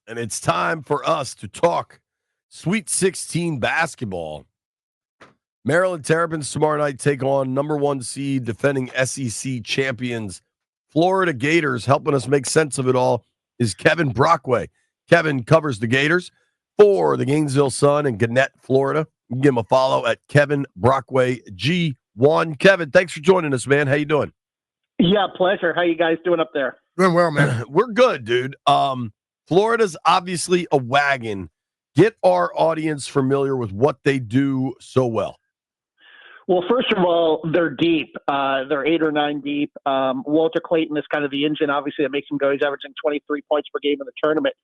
And it's time for us to talk Sweet 16 basketball. Maryland Terrapins tomorrow night take on number 1 seed defending SEC champions Florida Gators. Helping us make sense of it all is Kevin Brockway. Kevin covers the Gators for the Gainesville Sun in Gannett, Florida. You can give him a follow at Kevin Brockway G1. Kevin, thanks for joining us, man. How you doing? Yeah, pleasure. How you guys doing up there? Doing well, man. We're good, dude. Florida's obviously a wagon. Get our audience familiar with what they do so well. Well, first of all, they're deep. They're 8 or 9 deep. Walter Clayton is kind of the engine, obviously, that makes him go. He's averaging 23 points per game in the tournament.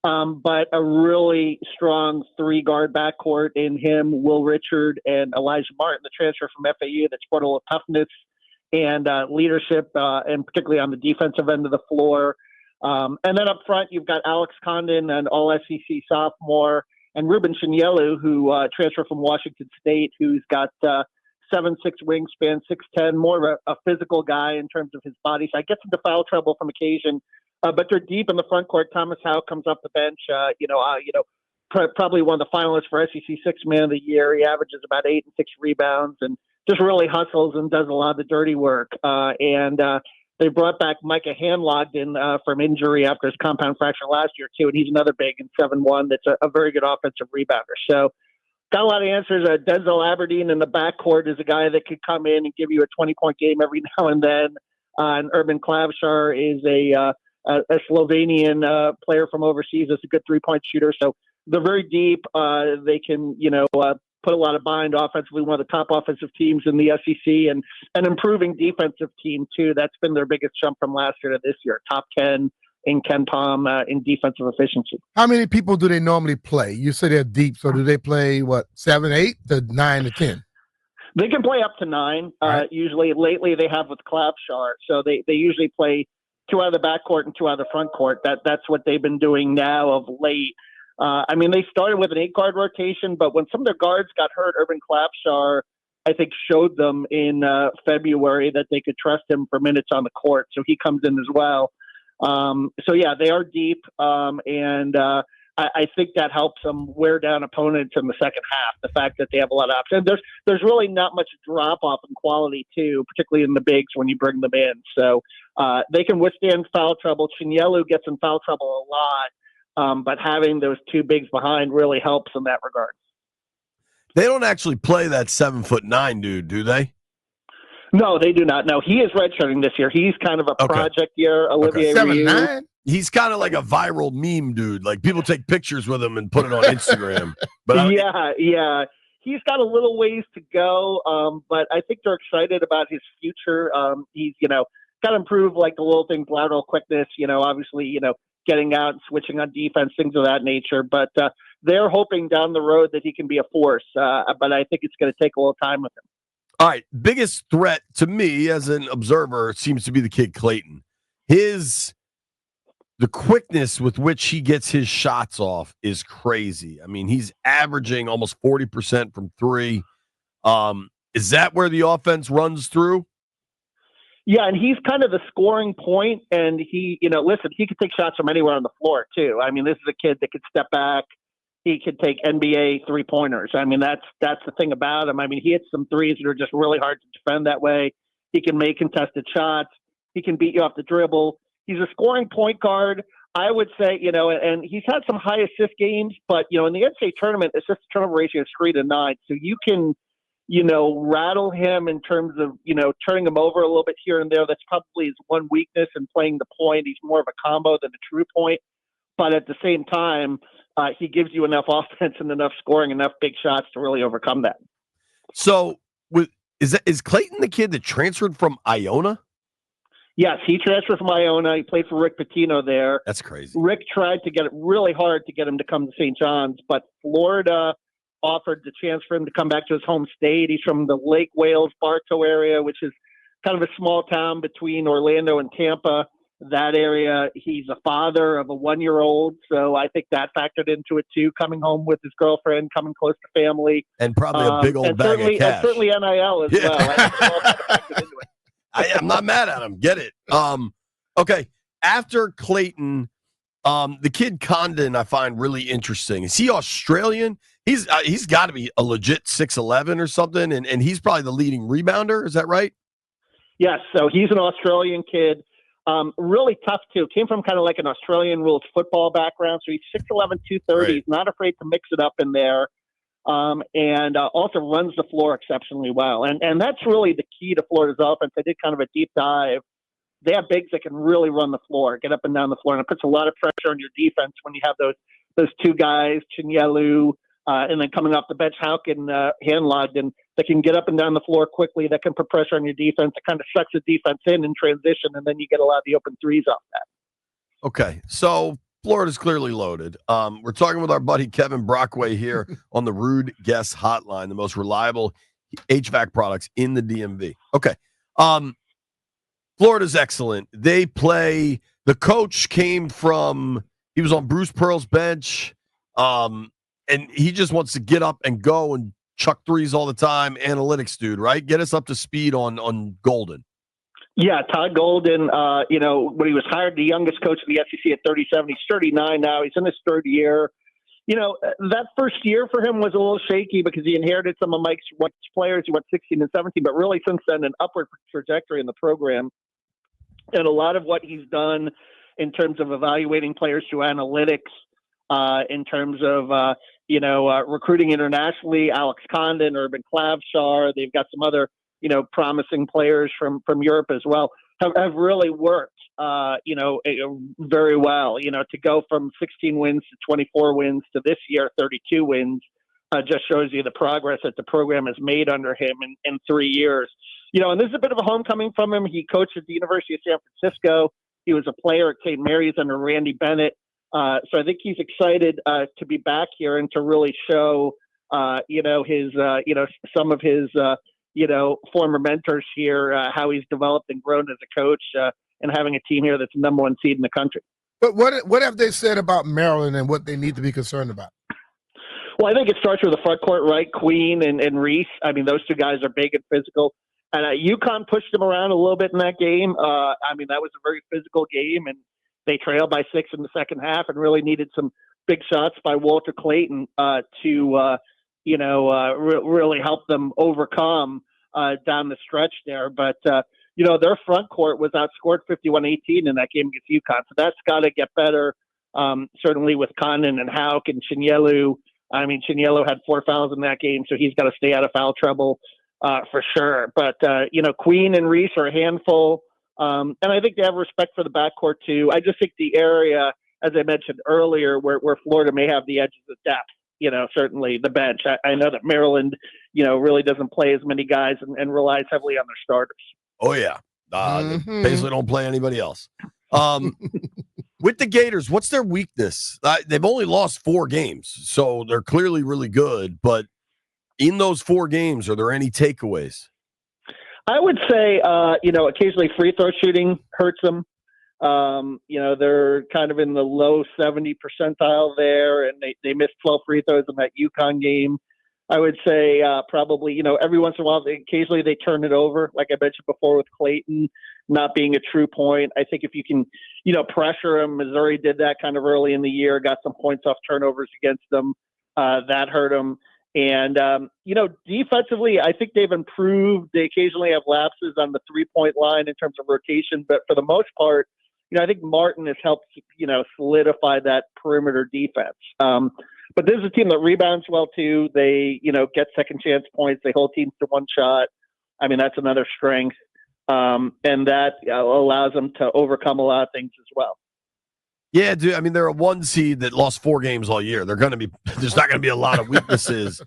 But a really strong 3-guard backcourt in him, Will Richard and Elijah Martin, the transfer from FAU that's brought a little toughness and leadership, and particularly on the defensive end of the floor. And then up front, you've got Alex Condon, an all-SEC sophomore, and Ruben Chinyelu, who transferred from Washington State, who's got 7'6" wingspan, 6'10", more of a physical guy in terms of his body. So I get into foul trouble from occasion, but they're deep in the front court. Thomas Howe comes off the bench, probably one of the finalists for SEC Sixth Man of the Year. He averages about 8 and 6 rebounds and just really hustles and does a lot of the dirty work. They brought back Micah Hanlogden from injury after his compound fracture last year, too, and he's another big and 7'1" that's a very good offensive rebounder. So got a lot of answers. Denzel Aberdeen in the backcourt is a guy that could come in and give you a 20-point game every now and then. And Urban Klavšar is a Slovenian player from overseas that's a good three-point shooter. So they're very deep. They can, put a lot of bind offensively, one of the top offensive teams in the SEC, and an improving defensive team, too. That's been their biggest jump from last year to this year. Top 10 in Ken Pom in defensive efficiency. How many people do they normally play? You say they're deep, so do they play, 7, 8, to 9 to 10? They can play up to 9. Right. Usually, lately they have with Klavšar. So they usually play 2 out of the backcourt and 2 out of the front court. That's what they've been doing now of late. They started with an 8-guard rotation, but when some of their guards got hurt, Urban Klavšar, I think, showed them in February that they could trust him for minutes on the court. So he comes in as well. They are deep, and I think that helps them wear down opponents in the second half. The fact that they have a lot of options. There's really not much drop off in quality too, particularly in the bigs when you bring them in. So they can withstand foul trouble. Chinyelu gets in foul trouble a lot, but having those 2 bigs behind really helps in that regard. They don't actually play that 7'9" dude, do they? No, they do not. No, he is redshirting this year. He's kind of a project year. Olivier 7'9"? He's kind of like a viral meme dude. Like people take pictures with him and put it on Instagram. But yeah. He's got a little ways to go, but I think they're excited about his future. He's, got to improve like the little things, lateral quickness, obviously, getting out and switching on defense, things of that nature. But they're hoping down the road that he can be a force. But I think it's going to take a little time with him. All right. Biggest threat to me as an observer seems to be the kid Clayton. The quickness with which he gets his shots off is crazy. I mean, he's averaging almost 40% from 3. Is that where the offense runs through? Yeah, and he's kind of the scoring point, and he could take shots from anywhere on the floor, too. I mean, this is a kid that could step back. He could take NBA three-pointers. I mean, that's the thing about him. I mean, he hits some threes that are just really hard to defend that way. He can make contested shots. He can beat you off the dribble. He's a scoring point guard, I would say, and he's had some high assist games, but, in the NCAA tournament, assist to turnover ratio is 3 to 9. So you can, rattle him in terms of, turning him over a little bit here and there. That's probably his one weakness in playing the point. He's more of a combo than a true point. But at the same time, he gives you enough offense and enough scoring, enough big shots to really overcome that. So is Clayton the kid that transferred from Iona? Yes, he transferred from Iona. He played for Rick Pitino there. That's crazy. Rick tried to get it really hard to get him to come to St. John's, but Florida offered the chance for him to come back to his home state. He's from the Lake Wales, Bartow area, which is kind of a small town between Orlando and Tampa. That area, he's a father of a 1-year-old, so I think that factored into it too, coming home with his girlfriend, coming close to family. And probably a big old bag of cash. And certainly NIL as well. I think all that factored into it. I'm not mad at him. Get it. Okay. After Clayton, The kid Condon I find really interesting. Is he Australian? He's got to be a legit 6'11" or something, and he's probably the leading rebounder. Is that right? Yes, so he's an Australian kid. Really tough, too. Came from kind of like an Australian rules football background. So he's 6'11", 230. Right. He's not afraid to mix it up in there. And also runs the floor exceptionally well. And that's really the key to Florida's offense. I did kind of a deep dive. They have bigs that can really run the floor, get up and down the floor. And it puts a lot of pressure on your defense when you have those two guys, Chinyelu, and then coming off the bench, Houck and Handlogden, that can get up and down the floor quickly, that can put pressure on your defense. It kind of sucks the defense in transition, and then you get a lot of the open threes off that. Okay, so Florida's clearly loaded. We're talking with our buddy Kevin Brockway here on the Rude Guest Hotline, the most reliable HVAC products in the DMV. Okay. Florida's excellent. They play. The coach came from. He was on Bruce Pearl's bench, and he just wants to get up and go and chuck threes all the time. Analytics dude, right? Get us up to speed on Golden. Yeah, Todd Golden. When he was hired, the youngest coach of the SEC at 37. He's 39 now. He's in his third year. That first year for him was a little shaky because he inherited some of Mike's players. He went 16 and 17, but really since then, an upward trajectory in the program. And a lot of what he's done in terms of evaluating players through analytics, in terms of, recruiting internationally, Alex Condon, Urban Klavshar, they've got some other, promising players from Europe as well, have really worked, very well. To go from 16 wins to 24 wins to this year, 32 wins, just shows you the progress that the program has made under him in 3 years. And this is a bit of a homecoming from him. He coached at the University of San Francisco. He was a player at St. Mary's under Randy Bennett. So I think he's excited to be back here and to really show, his, some of his, former mentors here, how he's developed and grown as a coach and having a team here that's the number one seed in the country. But what have they said about Maryland and what they need to be concerned about? Well, I think it starts with the front court, right? Queen and Reese. I mean, those two guys are big and physical. And UConn pushed them around a little bit in that game. That was a very physical game, and they trailed by 6 in the second half and really needed some big shots by Walter Clayton to really help them overcome down the stretch there. But, their front court was outscored 51-18 in that game against UConn. So that's got to get better, certainly with Condon and Houck and Chinyelu. I mean, Chinyelu had 4 fouls in that game, so he's got to stay out of foul trouble for sure. But, Queen and Reese are a handful. And I think they have respect for the backcourt, too. I just think the area, as I mentioned earlier, where Florida may have the edges of depth, certainly the bench. I know that Maryland, really doesn't play as many guys and relies heavily on their starters. Oh, yeah. They basically don't play anybody else. With the Gators, what's their weakness? They've only lost 4 games, so they're clearly really good. But in those 4 games, are there any takeaways? I would say, occasionally free throw shooting hurts them. They're kind of in the low 70 percentile there, and they missed 12 free throws in that UConn game. I would say probably, every once in a while, occasionally they turn it over, like I mentioned before with Clayton not being a true point. I think if you can, pressure him, Missouri did that kind of early in the year, got some points off turnovers against them. That hurt them. And, defensively, I think they've improved. They occasionally have lapses on the 3-point line in terms of rotation, but for the most part, I think Martin has helped, solidify that perimeter defense. But this is a team that rebounds well, too. They, get second chance points. They hold teams to 1 shot. I mean, that's another strength. And that allows them to overcome a lot of things as well. Yeah, dude. I mean, they're a 1 seed that lost 4 games all year. There's not going to be a lot of weaknesses.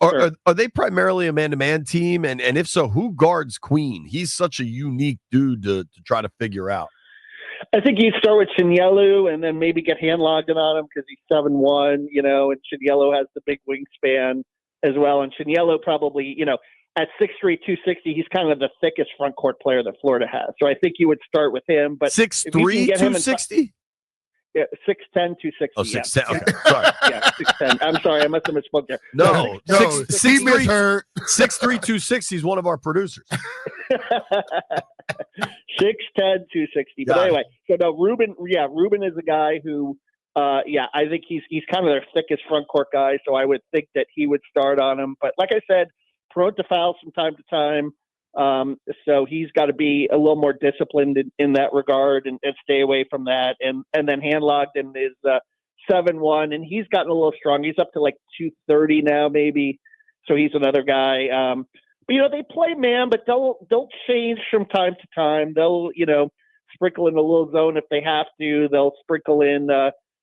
Are they primarily a man-to-man team? And if so, who guards Queen? He's such a unique dude to try to figure out. I think you start with Chinyelu and then maybe get Handlogden on him because he's 7'1", and Chinyelu has the big wingspan as well. And Chinyelu probably, at 6'3", 260, he's kind of the thickest front court player that Florida has. So I think you would start with him. But 6'3", 260? Yeah, 6'10", 260. Oh, yeah. 6'10". Okay, sorry. Yeah, 6'10". I'm sorry, I must have misspoke there. No, No, he misheard. 6'3", 260 is one of our producers. 6'10", 260. But anyway, so no, Ruben is a guy who, I think he's kind of their thickest front court guy, so I would think that he would start on him. But like I said, prone to foul from time to time. So he's got to be a little more disciplined in that regard and stay away from that. And then Handlogden is 7'1", and he's gotten a little strong. He's up to like 230 now, maybe. So he's another guy. But they play man, but they'll change from time to time. They'll sprinkle in a little zone if they have to. They'll sprinkle in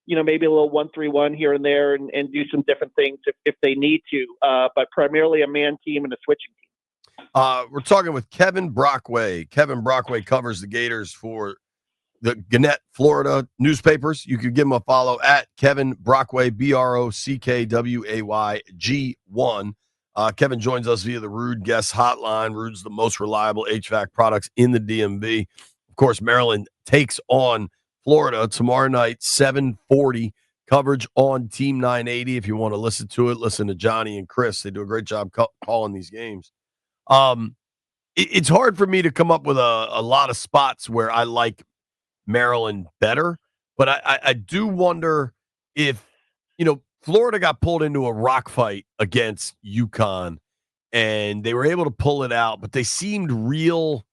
maybe a little 1-3-1 here and there and do some different things if they need to. But primarily a man team and a switching team. We're talking with Kevin Brockway. Kevin Brockway covers the Gators for the Gannett, Florida newspapers. You can give him a follow at Kevin Brockway, BROCKWAYG1. Kevin joins us via the Rude Guest Hotline. Rude's the most reliable HVAC products in the DMV. Of course, Maryland takes on Florida tomorrow night, 7:40. Coverage on Team 980. If you want to listen to it, listen to Johnny and Chris. They do a great job calling these games. It's hard for me to come up with a lot of spots where I like Maryland better, but I do wonder if, Florida got pulled into a rock fight against UConn and they were able to pull it out, but they seemed real,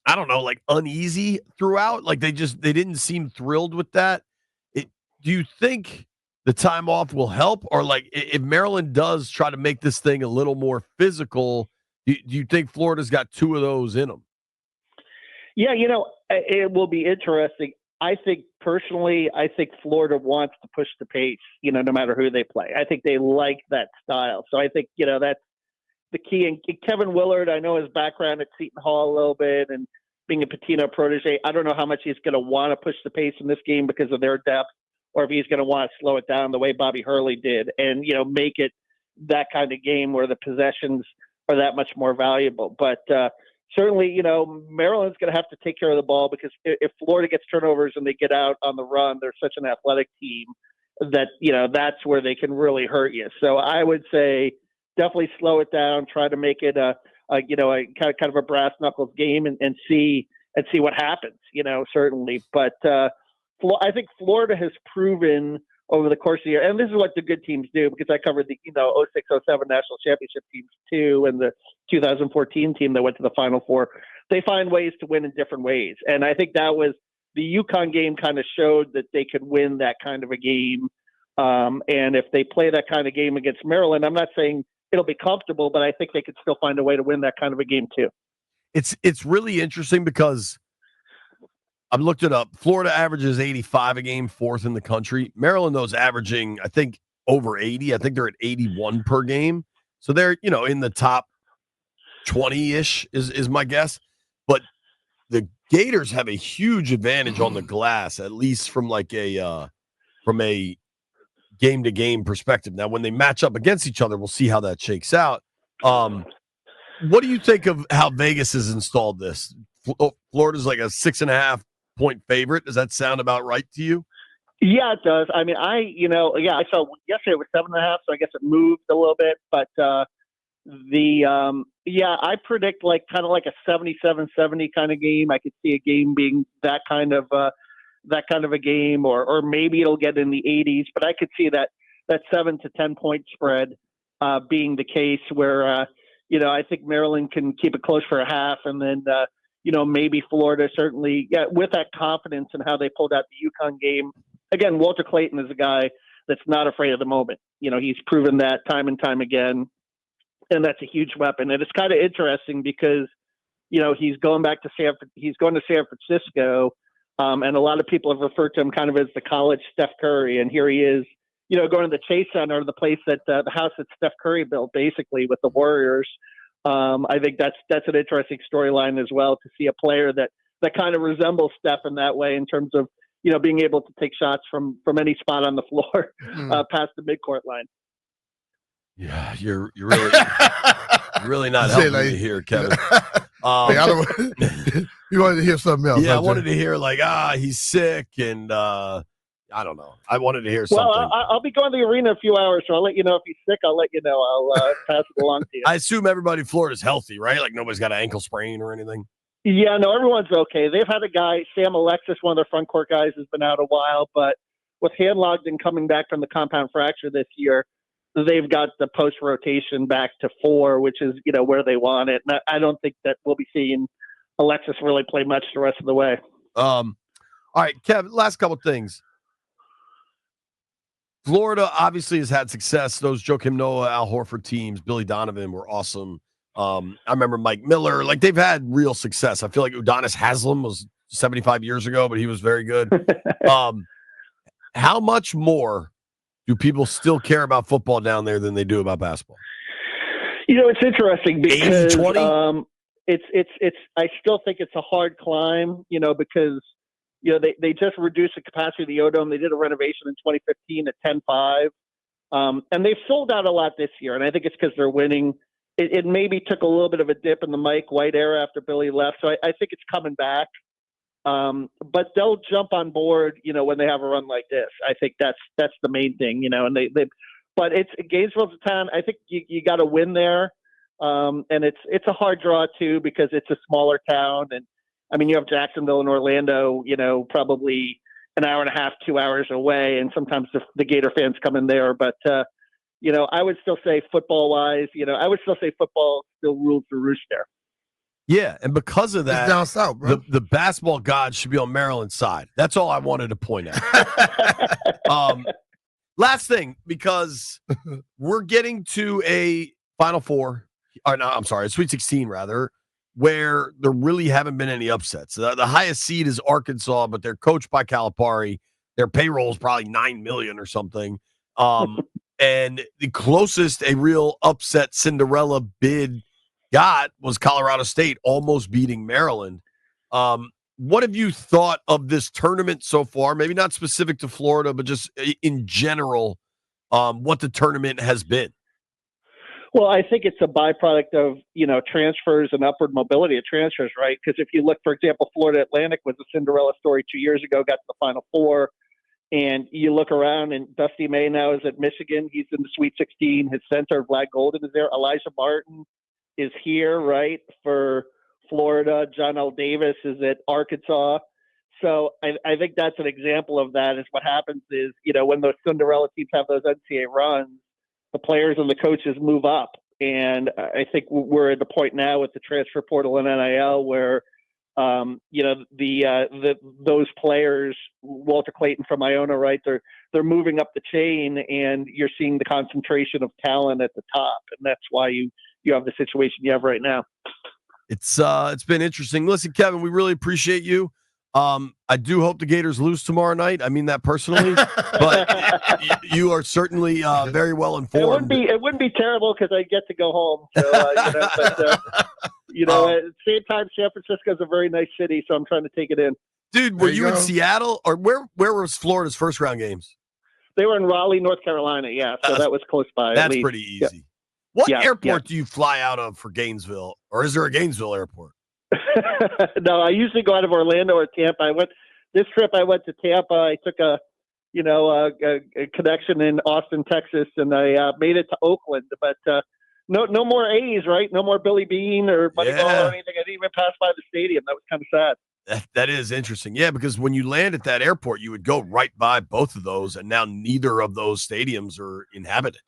I don't know, like uneasy throughout. Like they didn't seem thrilled with that. Do you think the time off will help? Or like if Maryland does try to make this thing a little more physical, do you think Florida's got two of those in them? Yeah, it will be interesting. I think Florida wants to push the pace, no matter who they play. I think they like that style. So I think, that's the key. And Kevin Willard, I know his background at Seton Hall a little bit and being a Pitino protege. I don't know how much he's going to want to push the pace in this game because of their depth, or if he's going to want to slow it down the way Bobby Hurley did and, make it that kind of game where the possessions are that much more valuable. But certainly, Maryland's going to have to take care of the ball because if Florida gets turnovers and they get out on the run, they're such an athletic team that, that's where they can really hurt you. So I would say definitely slow it down, try to make it a kind of a brass knuckles game and see what happens, certainly. But I think Florida has proven over the course of the year, and this is what the good teams do because I covered the 06-07 national championship teams too, and the 2014 team that went to the Final Four. They find ways to win in different ways, and I think that was the UConn game kind of showed that they could win that kind of a game. And if they play that kind of game against Maryland, I'm not saying it'll be comfortable, but I think they could still find a way to win that kind of a game too. It's really interesting because I've looked it up. Florida averages 85 a game, fourth in the country. Maryland, though, is averaging, I think, over 80. I think they're at 81 per game. So they're, in the top 20-ish is my guess. But the Gators have a huge advantage on the glass, at least from like a game-to-game perspective. Now, when they match up against each other, we'll see how that shakes out. What do you think of how Vegas has installed this? Florida's like a 6.5-point favorite. Does that sound about right to you? Yeah, it does. I mean, I saw yesterday it was 7.5, so I guess it moved a little bit. But I predict kind of like a 77-70 kind of game. I could see a game being that kind of a game, or maybe it'll get in the 80s. But I could see that 7 to 10 point spread being the case where I think Maryland can keep it close for a half, and then maybe Florida certainly, with that confidence in how they pulled out the UConn game. Again, Walter Clayton is a guy that's not afraid of the moment. He's proven that time and time again, and that's a huge weapon. And it's kind of interesting because, he's going to San Francisco, and a lot of people have referred to him kind of as the college Steph Curry. And here he is, going to the Chase Center, the place that the house that Steph Curry built, basically with the Warriors. I think that's an interesting storyline as well, to see a player that kind of resembles Steph in that way in terms of, being able to take shots from any spot on the floor past the midcourt line. Yeah, you're really not helping me here, Kevin. You wanted to hear something else. Yeah, I wanted to hear he's sick and I don't know. I wanted to hear Well, something. I'll be going to the arena in a few hours, so I'll let you know if he's sick. I'll let you know. I'll pass it along to you. I assume everybody in Florida's healthy, right? Like nobody's got an ankle sprain or anything. Yeah, no, everyone's okay. They've had a guy, Sam Alexis, one of their front court guys, has been out a while, but with Handlogden coming back from the compound fracture this year, they've got the post rotation back to 4, which is where they want it. And I don't think that we'll be seeing Alexis really play much the rest of the way. All right, Kevin. Last couple things. Florida obviously has had success. Those Joakim Noah, Al Horford teams, Billy Donovan were awesome. I remember Mike Miller. Like they've had real success. I feel like Udonis Haslem was 75 years ago, but he was very good. How much more do people still care about football down there than they do about basketball? It's interesting because 80-20? It's I still think it's a hard climb, because they just reduced the capacity of the O-Dome. They did a renovation in 2015 at 10.5, and they've sold out a lot this year. And I think it's because they're winning. It maybe took a little bit of a dip in the Mike White era after Billy left, so I think it's coming back. But they'll jump on board, when they have a run like this. I think that's the main thing, and they but it's Gainesville's a town. I think you got to win there, and it's a hard draw too because it's a smaller town, and I mean you have Jacksonville and Orlando, probably an hour and a half, 2 hours away, and sometimes the Gator fans come in there, but. I would still say football-wise, I would still say football still rules the roost there. Yeah, and because of that, it's down south, bro. The basketball gods should be on Maryland's side. That's all I wanted to point out. Last thing, because we're getting to a Final Four, or no, I'm sorry, a Sweet 16 rather, where there really haven't been any upsets. The highest seed is Arkansas, but they're coached by Calipari. Their payroll is probably $9 million or something. And the closest a real upset Cinderella bid got was Colorado State almost beating Maryland. What have you thought of this tournament so far? Maybe not specific to Florida, but just in general, what the tournament has been. Well, I think it's a byproduct of, transfers and upward mobility of transfers, right? Because if you look, for example, Florida Atlantic was a Cinderella story 2 years ago, got to the Final Four. And you look around, and Dusty May now is at Michigan. He's in the Sweet 16. His center, Vlad Golden, is there. Elijah Martin is here, right, for Florida. John L. Davis is at Arkansas. So I think that's an example of that. Is what happens is, when those Cinderella teams have those NCAA runs, the players and the coaches move up. And I think we're at the point now with the transfer portal and NIL where those players, Walter Clayton from Iona, right? They're moving up the chain, and you're seeing the concentration of talent at the top, and that's why you have the situation you have right now. It's been interesting. Listen, Kevin, we really appreciate you. I do hope the Gators lose tomorrow night. I mean that personally, but you are certainly very well informed. It wouldn't be terrible because I get to go home. So, at the same time, San Francisco is a very nice city, so I'm trying to take it in. Dude, were you in Seattle, or where was Florida's first round games? They were in Raleigh, North Carolina. Yeah, so that was close by. That's pretty easy. Yeah. What airport do you fly out of for Gainesville, or is there a Gainesville airport? No, I usually go out of Orlando or Tampa. This trip I went to Tampa. I took a connection in Austin, Texas, and I made it to Oakland. But no more A's, right? No more Billy Bean or Moneyball or anything. I didn't even pass by the stadium. That was kind of sad. That is interesting. Yeah, because when you land at that airport, you would go right by both of those, and now neither of those stadiums are inhabited.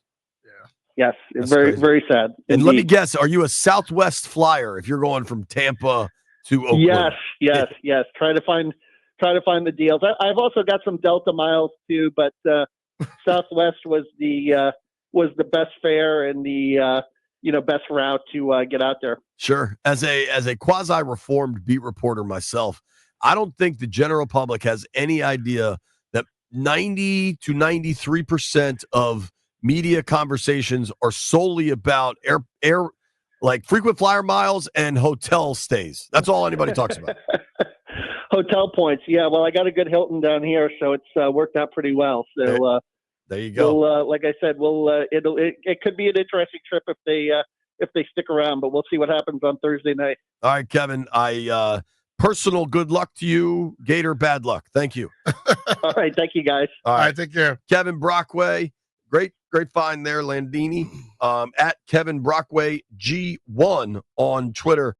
Yes, it's very, very sad. And let me guess, are you a Southwest flyer if you're going from Tampa to Oakland? Yes. Try to find the deals. I've also got some Delta miles too, but Southwest was the best fare and the best route to get out there. Sure. As a quasi-reformed beat reporter myself, I don't think the general public has any idea that 90 to 93% of media conversations are solely about air like frequent flyer miles and hotel stays. That's all anybody talks about. Hotel points. Yeah. Well, I got a good Hilton down here, so it's worked out pretty well. So there you go. Like I said, it could be an interesting trip if they stick around, but we'll see what happens on Thursday night. All right, Kevin. I Personal good luck to you. Gator, bad luck. Thank you. All right. Thank you, guys. All right, take care. Kevin Brockway. Great find there, Landini. At Kevin Brockway G1 on Twitter.